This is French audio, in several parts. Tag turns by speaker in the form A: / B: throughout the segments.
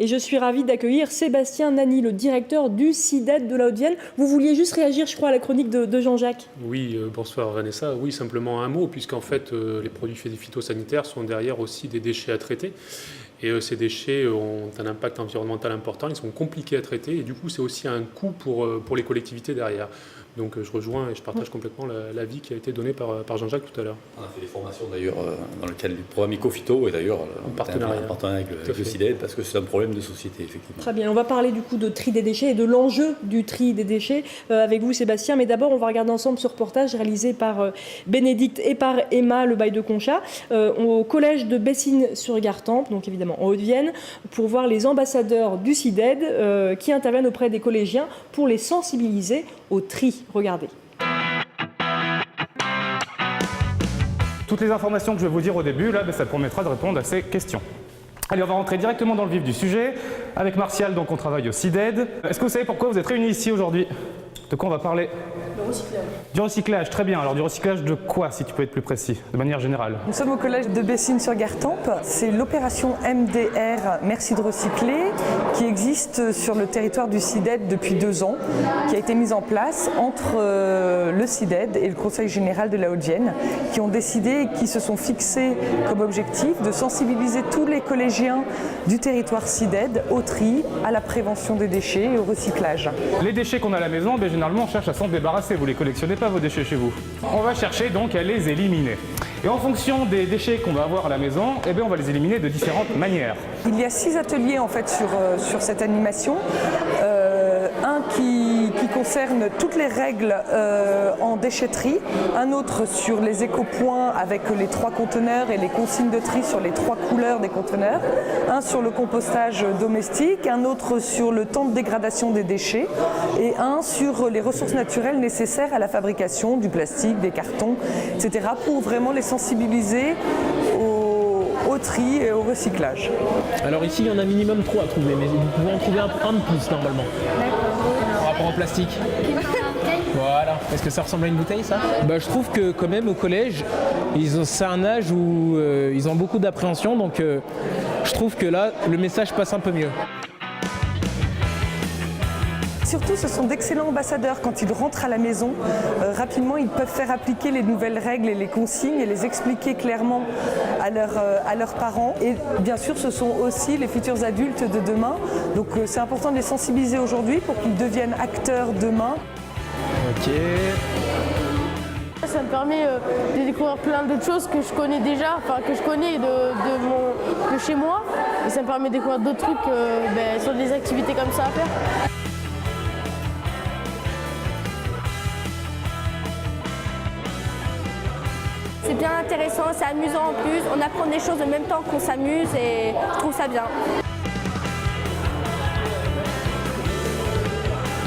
A: Et je suis ravie d'accueillir Sébastien Nani, le directeur du CIDED de la Haute-Vienne. Vous vouliez juste réagir, je crois, à la chronique de Jean-Jacques.
B: Oui, bonsoir Vanessa. Oui, simplement un mot, puisqu'en fait, les produits phytosanitaires sont derrière aussi des déchets à traiter. Et ces déchets ont un impact environnemental important, ils sont compliqués à traiter, et du coup, c'est aussi un coût pour les collectivités derrière. Donc je rejoins et je partage complètement l'avis qui a été donné par Jean-Jacques tout à l'heure.
C: On a fait des formations d'ailleurs dans le cadre du programme Ecophyto et d'ailleurs en partenariat avec le CIDED parce que c'est un problème de société effectivement.
A: Très bien, on va parler du coup de tri des déchets et de l'enjeu du tri des déchets avec vous Sébastien, mais d'abord on va regarder ensemble ce reportage réalisé par Bénédicte et par Emma Le Bail de Conchat au collège de Bessines-sur-Gartempe, donc évidemment en Haute-Vienne, pour voir les ambassadeurs du CIDED qui interviennent auprès des collégiens pour les sensibiliser au tri. Regardez.
D: Toutes les informations que je vais vous dire au début, là, ça permettra de répondre à ces questions. Allez, on va rentrer directement dans le vif du sujet. Avec Martial, donc, on travaille au CIDED. Est-ce que vous savez pourquoi vous êtes réunis ici aujourd'hui? De quoi on va parler?
A: Le recyclage.
D: Du recyclage, très bien. Alors du recyclage de quoi, si tu peux être plus précis, de manière générale?
E: Nous sommes au collège de Bessines-sur-Gartempe. C'est l'opération MDR Merci de recycler qui existe sur le territoire du CIDED depuis 2 ans, qui a été mise en place entre le CIDED et le Conseil général de la Haute-Vienne, qui ont décidé et qui se sont fixés comme objectif de sensibiliser tous les collégiens du territoire CIDED au tri, à la prévention des déchets et au recyclage.
D: Les déchets qu'on a à la maison, généralement on cherche à s'en débarrasser, vous ne les collectionnez pas vos déchets chez vous. On va chercher donc à les éliminer. Et en fonction des déchets qu'on va avoir à la maison, on va les éliminer de différentes manières.
E: Il y a 6 ateliers en fait sur cette animation. Un qui concerne toutes les règles en déchetterie, un autre sur les éco-points avec les 3 conteneurs et les consignes de tri sur les 3 couleurs des conteneurs, un sur le compostage domestique, un autre sur le temps de dégradation des déchets et un sur les ressources naturelles nécessaires à la fabrication du plastique, des cartons, etc. pour vraiment les sensibiliser au tri et au recyclage.
F: Alors ici, il y en a minimum 3 à trouver, mais vous pouvez en trouver un de plus normalement. Par rapport au plastique. Voilà. Est-ce que ça ressemble à une bouteille, ça? Je trouve que quand même au collège, c'est un âge où ils ont beaucoup d'appréhension, donc je trouve que là, le message passe un peu mieux.
E: Surtout, ce sont d'excellents ambassadeurs. Quand ils rentrent à la maison, rapidement, ils peuvent faire appliquer les nouvelles règles et les consignes et les expliquer clairement à leurs parents. Et bien sûr, ce sont aussi les futurs adultes de demain. Donc c'est important de les sensibiliser aujourd'hui pour qu'ils deviennent acteurs demain.
F: Ok.
G: Ça me permet de découvrir plein d'autres choses que je connais déjà, enfin que je connais de chez moi. Et ça me permet de découvrir d'autres trucs sur des activités comme ça à faire.
H: C'est bien intéressant, c'est amusant en plus, on apprend des choses en même temps qu'on s'amuse et je trouve ça bien.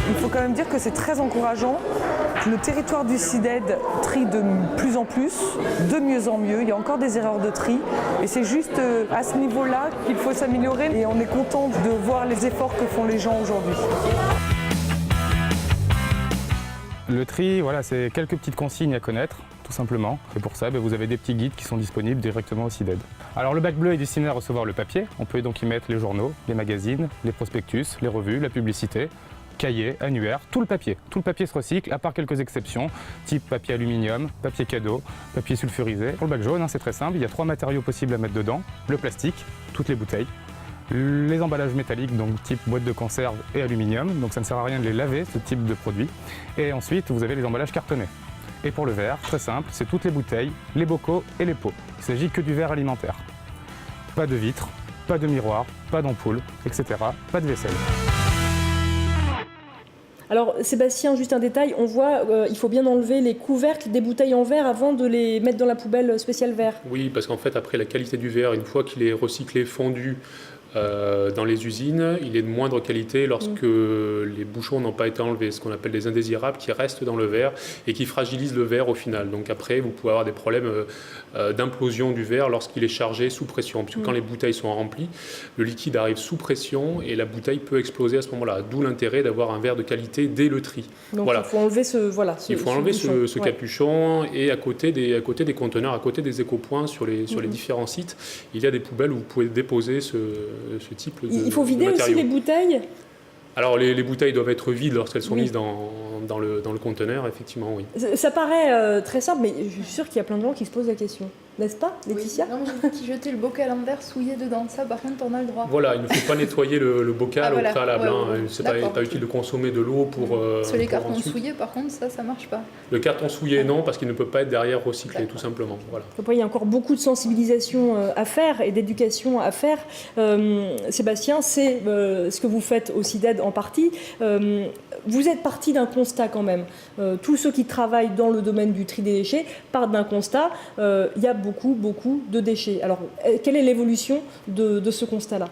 E: Il faut quand même dire que c'est très encourageant. Le territoire du CIDED trie de plus en plus, de mieux en mieux. Il y a encore des erreurs de tri et c'est juste à ce niveau-là qu'il faut s'améliorer et on est content de voir les efforts que font les gens aujourd'hui.
D: Le tri, voilà, c'est quelques petites consignes à connaître, tout simplement. Et pour ça, vous avez des petits guides qui sont disponibles directement au CIDED. Alors le bac bleu est destiné à recevoir le papier. On peut donc y mettre les journaux, les magazines, les prospectus, les revues, la publicité, cahiers, annuaires, tout le papier. Tout le papier se recycle, à part quelques exceptions, type papier aluminium, papier cadeau, papier sulfurisé. Pour le bac jaune, c'est très simple, il y a 3 matériaux possibles à mettre dedans. Le plastique, toutes les bouteilles. Les emballages métalliques, donc type boîte de conserve et aluminium, donc ça ne sert à rien de les laver, ce type de produit. Et ensuite, vous avez les emballages cartonnés. Et pour le verre, très simple, c'est toutes les bouteilles, les bocaux et les pots. Il ne s'agit que du verre alimentaire. Pas de vitres, pas de miroir, pas d'ampoule, etc. Pas de vaisselle.
A: Alors Sébastien, juste un détail, on voit il faut bien enlever les couvercles des bouteilles en verre avant de les mettre dans la poubelle spéciale verre.
B: Oui, parce qu'en fait, après, la qualité du verre, une fois qu'il est recyclé, fondu, dans les usines, il est de moindre qualité lorsque les bouchons n'ont pas été enlevés, ce qu'on appelle des indésirables qui restent dans le verre et qui fragilisent le verre au final. Donc après, vous pouvez avoir des problèmes d'implosion du verre lorsqu'il est chargé sous pression, puisque quand les bouteilles sont remplies, le liquide arrive sous pression et la bouteille peut exploser à ce moment-là. D'où l'intérêt d'avoir un verre de qualité dès le tri.
A: Donc
B: voilà.
A: il faut enlever ce
B: capuchon et à côté des conteneurs, à côté des éco-points sur les différents sites, il y a des poubelles où vous pouvez déposer ce type de matériaux.
A: Il faut vider aussi les bouteilles?
B: Alors les bouteilles doivent être vides lorsqu'elles sont mises dans le conteneur, effectivement, oui.
A: Ça paraît très simple, mais je suis sûre qu'il y a plein de gens qui se posent la question. N'est-ce pas, Laetitia?
I: Oui. Non, mais j'ai dit qu'ils jetaient le bocal en verre souillé dedans. Ça, par contre, on a le droit.
B: Voilà, il ne faut pas nettoyer le bocal au préalable. C'est pas utile de consommer de l'eau pour...
I: Sur les cartons souillés, par contre, ça marche pas.
B: Le carton souillé, non, parce qu'il ne peut pas être derrière recyclé, tout simplement. Voilà.
A: Après, il y a encore beaucoup de sensibilisation à faire et d'éducation à faire. Sébastien, c'est ce que vous faites au CIDED en partie. Vous êtes parti d'un constat quand même. Tous ceux qui travaillent dans le domaine du tri des déchets partent d'un constat. Il y a beaucoup de déchets. Alors, quelle est l'évolution de ce constat-là?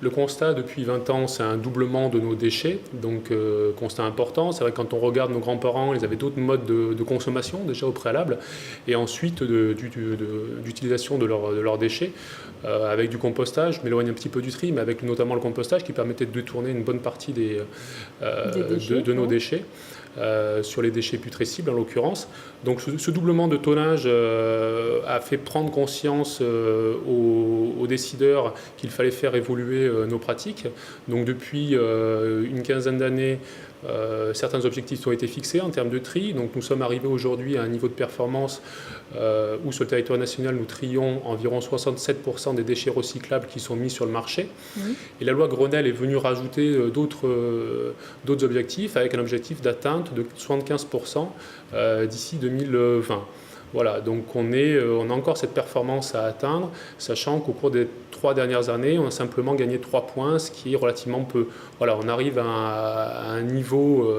B: Le constat, depuis 20 ans, c'est un doublement de nos déchets, donc constat important. C'est vrai que quand on regarde nos grands-parents, ils avaient d'autres modes de consommation déjà au préalable, et ensuite d'utilisation de leurs déchets, avec du compostage. Je m'éloigne un petit peu du tri, mais avec notamment le compostage qui permettait de détourner une bonne partie de nos déchets. Sur les déchets putrescibles en l'occurrence. Donc ce doublement de tonnage a fait prendre conscience aux décideurs qu'il fallait faire évoluer nos pratiques. Donc depuis une quinzaine d'années, certains objectifs ont été fixés en termes de tri. Donc nous sommes arrivés aujourd'hui à un niveau de performance où sur le territoire national nous trions environ 67% des déchets recyclables qui sont mis sur le marché. Et la loi Grenelle est venue rajouter d'autres objectifs, avec un objectif d'atteinte de 75% d'ici 2020. Voilà, donc on a encore cette performance à atteindre, sachant qu'au cours des 3 dernières années, on a simplement gagné 3 points, ce qui est relativement peu. Voilà, on arrive à un niveau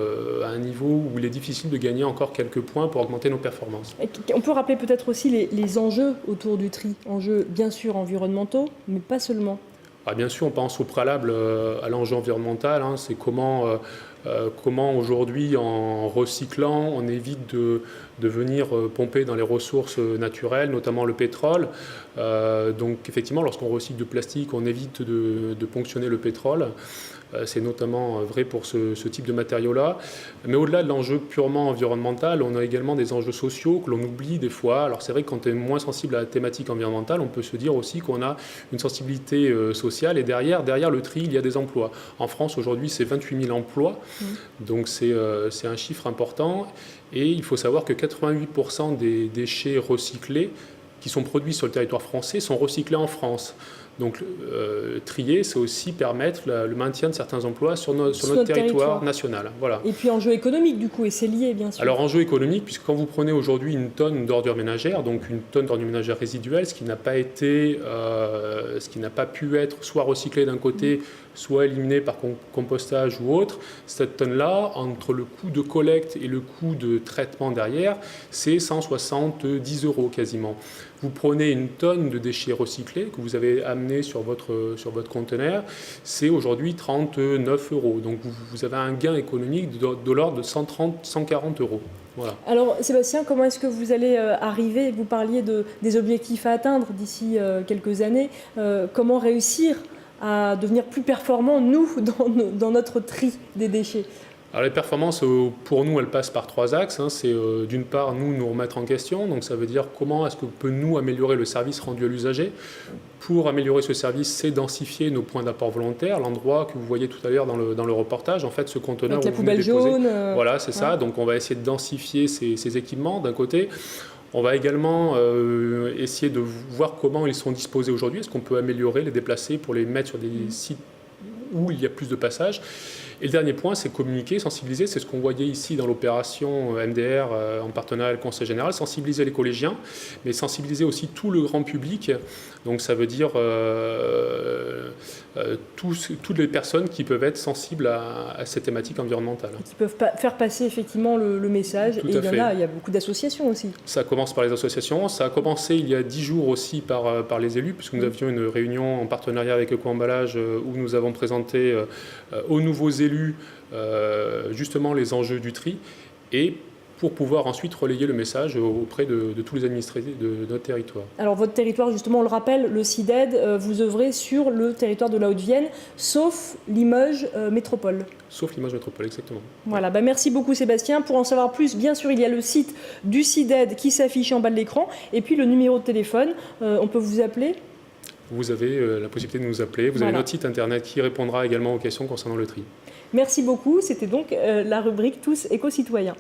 B: où il est difficile de gagner encore quelques points pour augmenter nos performances.
A: On peut rappeler peut-être aussi les enjeux autour du tri, enjeux bien sûr environnementaux, mais pas seulement.
B: Ah, bien sûr, on pense au préalable à l'enjeu environnemental, c'est comment aujourd'hui, en recyclant, on évite de venir pomper dans les ressources naturelles, notamment le pétrole. Donc effectivement, lorsqu'on recycle du plastique, on évite de ponctionner le pétrole. C'est notamment vrai pour ce type de matériaux-là. Mais au-delà de l'enjeu purement environnemental, on a également des enjeux sociaux que l'on oublie des fois. Alors c'est vrai que quand on est moins sensible à la thématique environnementale, on peut se dire aussi qu'on a une sensibilité sociale. Et derrière le tri, il y a des emplois. En France, aujourd'hui, c'est 28 000 emplois. Donc c'est un chiffre important. Et il faut savoir que 88% des déchets recyclés qui sont produits sur le territoire français sont recyclés en France. Donc trier, c'est aussi permettre le maintien de certains emplois sur notre territoire national. Voilà.
A: Et puis enjeu économique du coup, et c'est lié bien sûr.
B: Alors enjeu économique, puisque quand vous prenez aujourd'hui une tonne d'ordures ménagères, donc une tonne d'ordures ménagères résiduelles, ce qui n'a pas pu être soit recyclé d'un côté, soit éliminé par compostage ou autre, cette tonne-là, entre le coût de collecte et le coût de traitement derrière, c'est 170 € quasiment. Vous prenez une tonne de déchets recyclés que vous avez amené sur votre conteneur, c'est aujourd'hui 39 €. Donc vous avez un gain économique de l'ordre de 140 €. Voilà.
A: Alors Sébastien, comment est-ce que vous allez arriver, vous parliez des objectifs à atteindre d'ici quelques années, comment réussir à devenir plus performants, nous, dans notre tri des déchets?
B: Alors les performances, pour nous, elles passent par 3 axes. C'est d'une part, nous remettre en question. Donc ça veut dire comment est-ce que peut nous améliorer le service rendu à l'usager. Pour améliorer ce service, c'est densifier nos points d'apport volontaires, l'endroit que vous voyez tout à l'heure dans le reportage. En fait, ce conteneur
A: avec la poubelle jaune.
B: Voilà, c'est ça. Donc on va essayer de densifier ces équipements d'un côté. On va également essayer de voir comment ils sont disposés aujourd'hui. Est-ce qu'on peut améliorer, les déplacer pour les mettre sur des sites où il y a plus de passages. Et le dernier point, c'est communiquer, sensibiliser. C'est ce qu'on voyait ici dans l'opération MDR en partenariat avec le Conseil général. Sensibiliser les collégiens, mais sensibiliser aussi tout le grand public. Donc ça veut dire toutes les personnes qui peuvent être sensibles à cette thématique environnementale.
A: Qui peuvent faire passer effectivement le message. Et il y a beaucoup d'associations aussi.
B: Ça commence par les associations. Ça a commencé il y a 10 jours aussi par les élus, puisque nous avions une réunion en partenariat avec Eco-Emballage où nous avons présenté aux nouveaux élus justement les enjeux du tri et pour pouvoir ensuite relayer le message auprès de tous les administrés de notre territoire. Alors
A: votre territoire, justement, on le rappelle, le CIDED, vous œuvrez sur le territoire de la Haute-Vienne, sauf Limoges Métropole.
B: Sauf Limoges Métropole, exactement.
A: Voilà, merci beaucoup Sébastien. Pour en savoir plus, bien sûr, il y a le site du CIDED qui s'affiche en bas de l'écran et puis le numéro de téléphone, on peut vous appeler ?
B: vous avez la possibilité de nous appeler. Vous avez notre site internet qui répondra également aux questions concernant le tri.
A: Merci beaucoup. C'était donc la rubrique Tous éco-citoyens.